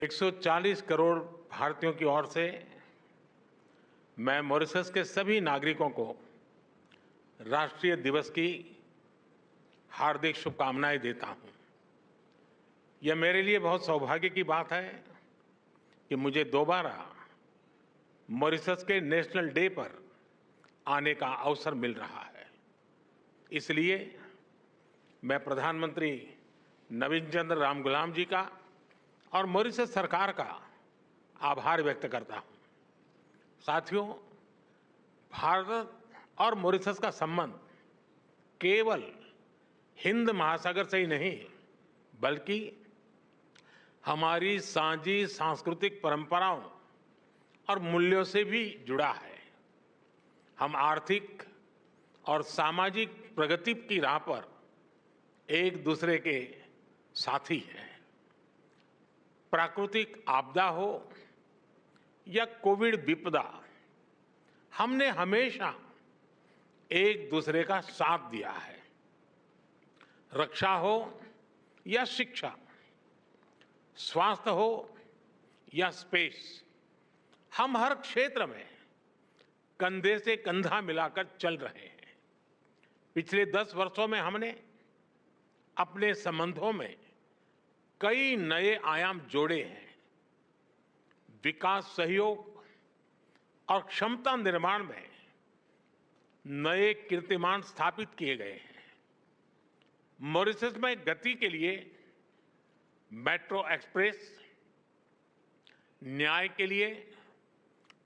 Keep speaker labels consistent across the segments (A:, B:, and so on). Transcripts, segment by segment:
A: 140 करोड़ भारतीयों की ओर से मैं मॉरिशस के सभी नागरिकों को राष्ट्रीय दिवस की हार्दिक शुभकामनाएं देता हूं। यह मेरे लिए बहुत सौभाग्य की बात है कि मुझे दोबारा मॉरिशस के नेशनल डे पर आने का अवसर मिल रहा है। इसलिए मैं प्रधानमंत्री नवीन चंद्र रामगुलाम जी का और मॉरिशस सरकार का आभार व्यक्त करता हूं। साथियों, भारत और मॉरिशस का संबंध केवल हिंद महासागर से ही नहीं बल्कि हमारी साझी सांस्कृतिक परंपराओं और मूल्यों से भी जुड़ा है। हम आर्थिक और सामाजिक प्रगति की राह पर एक दूसरे के साथी हैं। प्राकृतिक आपदा हो या कोविड विपदा, हमने हमेशा एक दूसरे का साथ दिया है। रक्षा हो या शिक्षा, स्वास्थ्य हो या स्पेस, हम हर क्षेत्र में कंधे से कंधा मिलाकर चल रहे हैं। पिछले 10 वर्षों में हमने अपने संबंधों में कई नए आयाम जोड़े हैं। विकास सहयोग और क्षमता निर्माण में नए कीर्तिमान स्थापित किए गए हैं। मॉरिशस में गति के लिए मेट्रो एक्सप्रेस, न्याय के लिए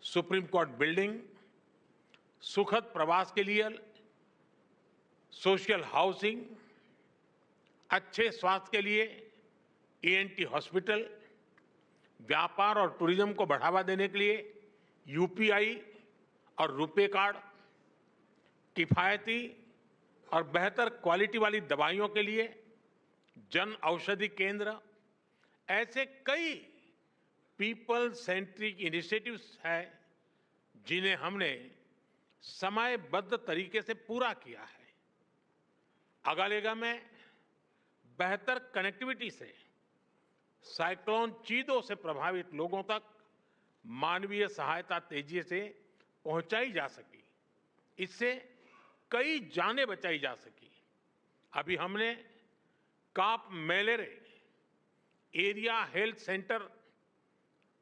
A: सुप्रीम कोर्ट बिल्डिंग, सुखद प्रवास के लिए सोशल हाउसिंग, अच्छे स्वास्थ्य के लिए ईएनटी हॉस्पिटल, व्यापार और टूरिज्म को बढ़ावा देने के लिए यूपीआई और रुपे कार्ड, किफायती और बेहतर क्वालिटी वाली दवाइयों के लिए जन औषधि केंद्र, ऐसे कई पीपल सेंट्रिक इनिशिएटिव्स हैं जिन्हें हमने समयबद्ध तरीके से पूरा किया है। अगालेगा में बेहतर कनेक्टिविटी से साइक्लोन चीदो से प्रभावित लोगों तक मानवीय सहायता तेजी से पहुंचाई जा सकी। इससे कई जानें बचाई जा सकी। अभी हमने काप मेलेरे एरिया हेल्थ सेंटर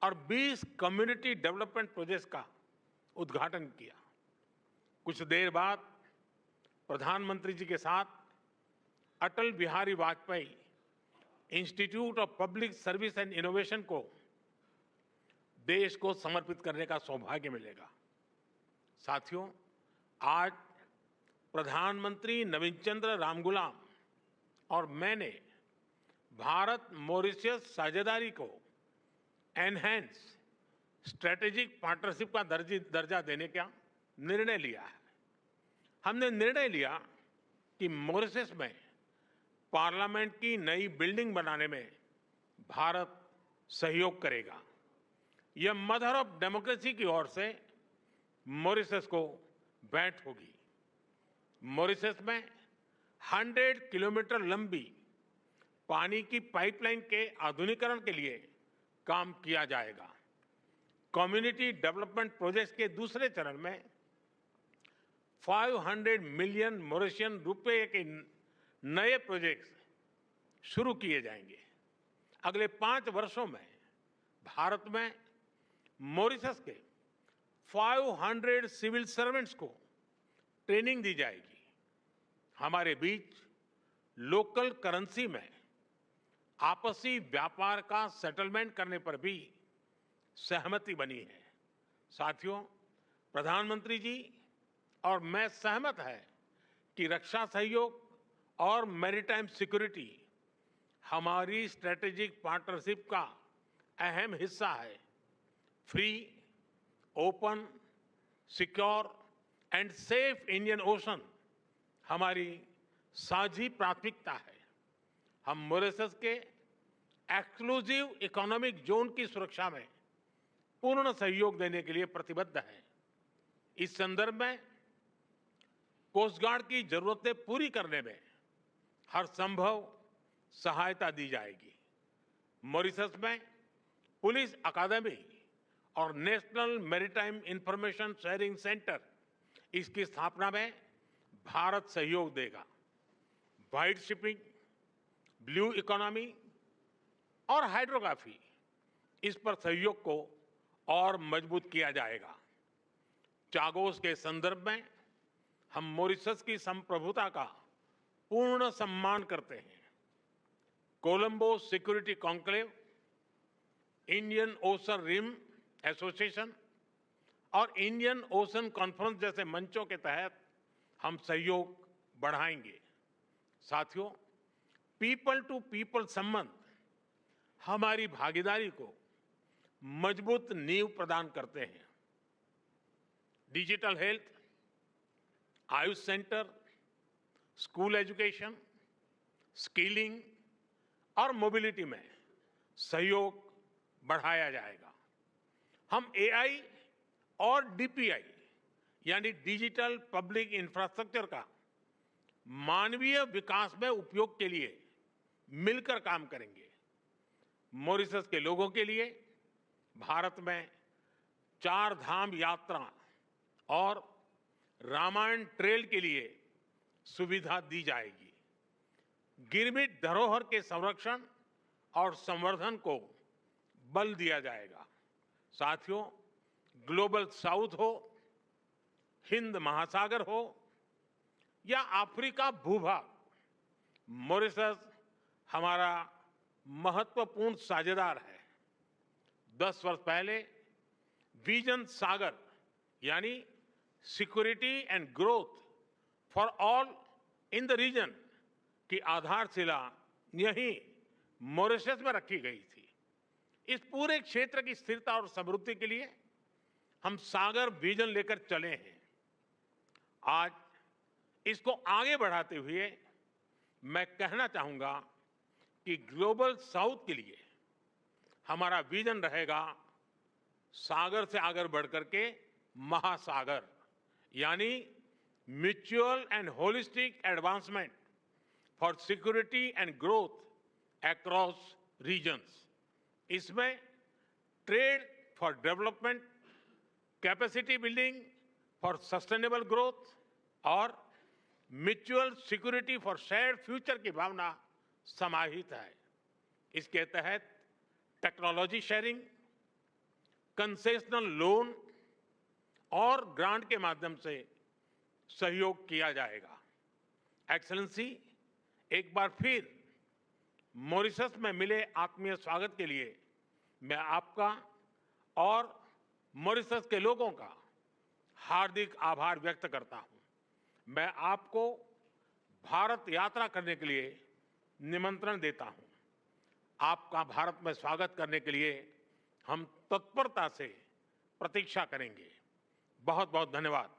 A: और 20 कम्युनिटी डेवलपमेंट प्रोजेक्ट्स का उद्घाटन किया। कुछ देर बाद प्रधानमंत्री जी के साथ Atal Bihari Vajpayee institute of public service and innovation को देश को समर्पित करने का सौभाग्य मिलेगा। साथियों, आज प्रधानमंत्री नवीन चंद्र रामगुलाम और मैंने भारत मॉरिशस साझेदारी को एनहेंस स्ट्रेटेजिक पार्टनरशिप का दर्जा देने का निर्णय लिया है। हमने निर्णय लिया कि मॉरिशस में पार्लियामेंट की नई बिल्डिंग बनाने में भारत सहयोग करेगा। यह मदर ऑफ डेमोक्रेसी की ओर से मॉरिशस को भेंट होगी। मॉरिशस में 100 किलोमीटर लंबी पानी की पाइपलाइन के आधुनिकीकरण के लिए काम किया जाएगा। कम्युनिटी डेवलपमेंट प्रोजेक्ट्स के दूसरे चरण में 500 मिलियन मॉरिशियन रुपए के नए प्रोजेक्ट्स शुरू किए जाएंगे। अगले 5 वर्षों में भारत में मॉरिशस के 500 सिविल सर्वेंट्स को ट्रेनिंग दी जाएगी। हमारे बीच लोकल करेंसी में आपसी व्यापार का सेटलमेंट करने पर भी सहमति बनी है। साथियों, प्रधानमंत्री जी और मैं सहमत है कि रक्षा सहयोग और मैरीटाइम सिक्योरिटी हमारी स्ट्रेटेजिक पार्टनरशिप का अहम हिस्सा है। Free, open, secure and safe Indian ocean हमारी साझी प्राथमिकता है। हम मॉरिशस के एक्सक्लूसिव इकोनॉमिक जोन की सुरक्षा में पूर्ण सहयोग देने के लिए प्रतिबद्ध हैं। इस संदर्भ में कोस्ट गार्ड की जरूरतें पूरी करने में हर संभव सहायता दी जाएगी। मॉरिशस में पुलिस अकादमी और national maritime information sharing centre, इसकी स्थापना में भारत सहयोग देगा। व्हाइट शिपिंग, ब्लू इकोनॉमी और हाइड्रोग्राफी, इस पर सहयोग को और मजबूत किया जाएगा। चागोस के संदर्भ में हम मॉरिशस की संप्रभुता का पूर्ण सम्मान करते हैं। Colombo Security Conclave, Indian Ocean Rim Association और इंडियन ओशन कॉन्फ्रेंस जैसे मंचों के तहत हम सहयोग बढ़ाएंगे। साथियों, पीपल टू पीपल संबंध हमारी भागीदारी को मजबूत नींव प्रदान करते हैं। Digital health, Ayush centre, school education, skilling और मोबिलिटी में सहयोग बढ़ाया जाएगा। हम एआई और डीपीआई यानी डिजिटल पब्लिक इंफ्रास्ट्रक्चर का मानवीय विकास में उपयोग के लिए मिलकर काम करेंगे। मॉरिशस के लोगों के लिए भारत में 4 धाम यात्रा और रामायण ट्रेल के लिए सुविधा दी जाएगी। गिरमिट धरोहर के संरक्षण और संवर्धन को बल दिया जाएगा। साथियों, ग्लोबल साउथ हो, हिंद महासागर हो या अफ्रीका भूभाग, मॉरिशस हमारा महत्वपूर्ण साझेदार है। 10 वर्ष पहले विजन सागर यानी security and growth for all in the region की आधारशिला यहीं मॉरिशस में रखी गई थी। इस पूरे क्षेत्र की स्थिरता और समृद्धि के लिए हम सागर विजन लेकर चले हैं। आज इसको आगे बढ़ाते हुए मैं कहना चाहूंगा कि ग्लोबल साउथ के लिए हमारा विजन रहेगा सागर से आगे बढ़कर के महासागर, यानी mutual and holistic advancement for security and growth across regions. इसमें trade for development, capacity building for sustainable growth और mutual security for shared future की भावना समाहित है। इसके तहत टेक्नोलॉजी शेयरिंग, कंसेशनल लोन और ग्रांट के माध्यम से सहयोग किया जाएगा। एक्सेलेंसी, एक बार फिर मॉरिशस में मिले आत्मीय स्वागत के लिए मैं आपका और मॉरिशस के लोगों का हार्दिक आभार व्यक्त करता हूं। मैं आपको भारत यात्रा करने के लिए निमंत्रण देता हूं। आपका भारत में स्वागत करने के लिए हम तत्परता से प्रतीक्षा करेंगे। बहुत बहुत धन्यवाद।